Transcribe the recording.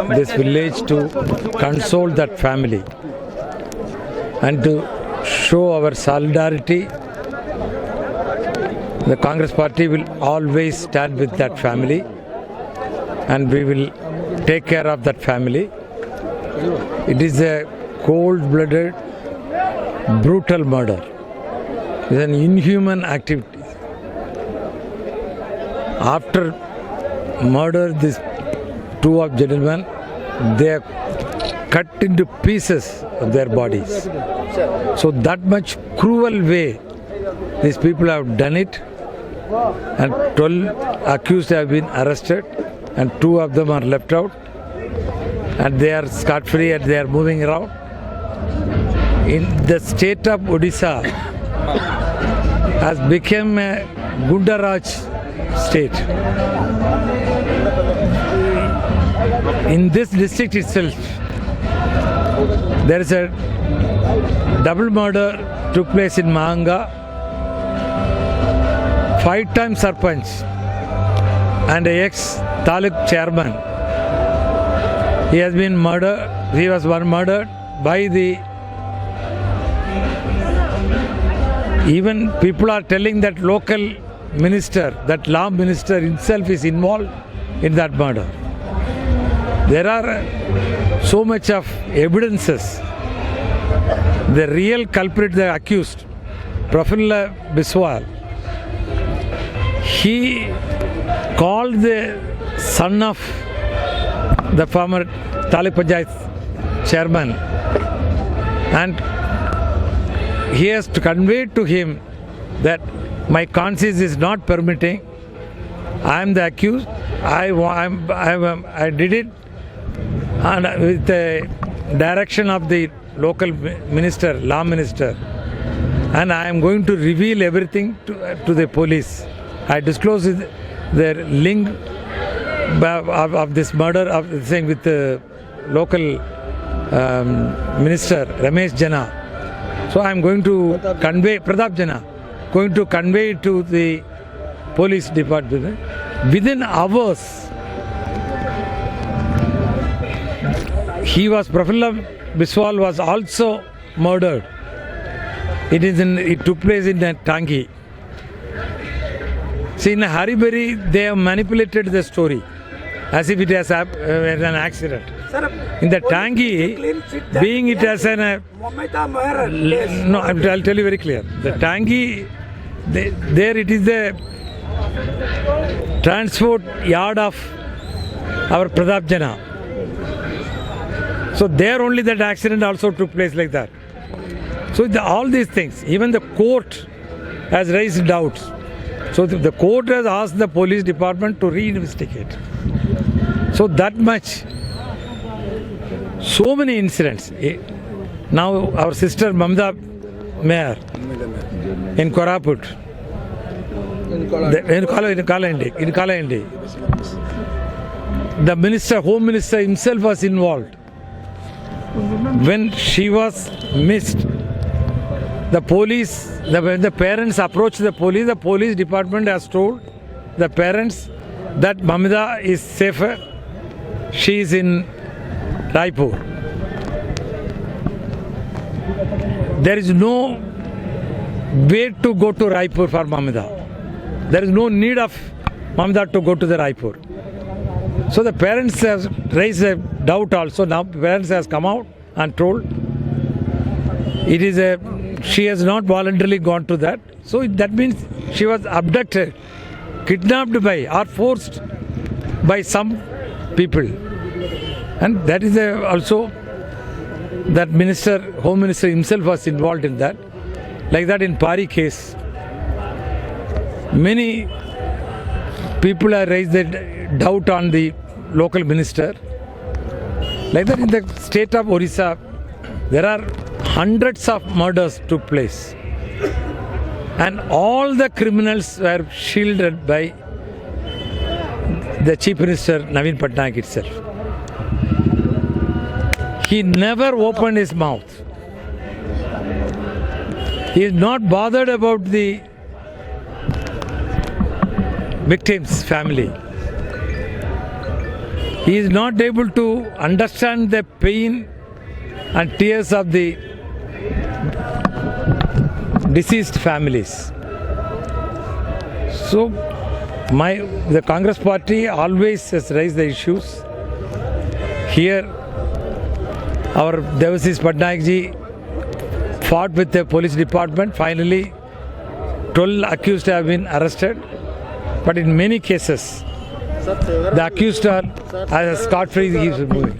This village to console that family and to show our solidarity. The Congress Party will always stand with that family and we will take care of that family. It is a cold-blooded, brutal murder. It is an inhuman activity. After murder, these two of gentlemen, they are cut into pieces of their bodies. So that much cruel way these people have done it, and 12 accused have been arrested and 2 of them are left out and they are scot-free and they are moving around. In the state of Odisha has become a Gundaraj state. In this district itself, there is a double murder took place in Mahanga. 5-time Sarpanch and an ex-Taluk chairman. He has been murdered. He was murdered by the. Even people are telling that local minister, that law minister himself is involved in that murder. There are so much of evidences. The real culprit, the accused, Prafulla Biswal, he called the son of the former Taluk Panchayat chairman and he has to convey to him that my conscience is not permitting. I am the accused. I did it and with the direction of the local minister, law minister, and I am going to reveal everything to the police. I disclosed the link of this murder of the thing with the local minister Ramesh Jana. So I am going to convey Pratap Jana, going to convey it to the police department. Within hours, Prafulla Biswal was also murdered. It took place in Tangi. See, in Haribari, they have manipulated the story as if it has an accident. In the Tangi, being it as an... no, I'll tell you very clear. The Tangi, there it is the transport yard of our Pratap Jana. So there only that accident also took place like that. So all these things, even the court has raised doubts. So the court has asked the police department to reinvestigate. So that much, so many incidents. Now our sister Mamata Mayor in Koraput, in Kalahandi, the minister, Home Minister himself was involved. When she was missed, the police, when the parents approached the police department has told the parents that Mamata is safer. She is in Raipur. There is no way to go to Raipur for Mamata. There is no need of Mamata to go to the Raipur. So the parents have raised a doubt also. Now parents has come out and told she has not voluntarily gone to that. So that means she was abducted, kidnapped by or forced by some people. And that is also that minister, Home Minister himself was involved in that. Like that in Pari case, many people have raised the doubt on the local minister. Like that in the state of Orissa, there are hundreds of murders took place. And all the criminals were shielded by the Chief Minister Naveen Patnaik itself. He never opened his mouth. He is not bothered about the victim's family. He is not able to understand the pain and tears of the deceased families. So, the Congress party always has raised the issues. Here, our Devasys Patnaik ji fought with the police department. Finally, 12 accused have been arrested. But in many cases, the accused are scot-free. He is moving.